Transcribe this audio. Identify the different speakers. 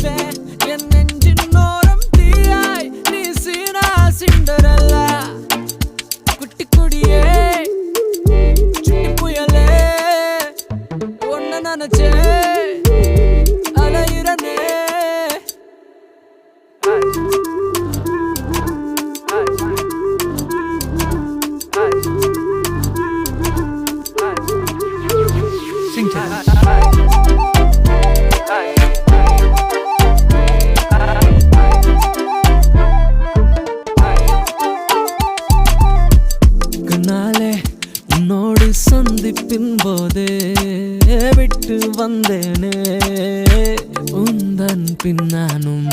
Speaker 1: நினைச்சேன் என் நெஞ்சின் ஓரம் தீயாய் நீ சீனா சிண்டரல்லா குட்டி கொடியே சுட்டி புயலே ஒன்ன நினைச்சேன் அலையிறனே
Speaker 2: Sing to us.
Speaker 1: கண்ணாலே உன்னோடு சந்திப்பின் போதே விட்டு வந்தேனே உந்தன் பின்னானும்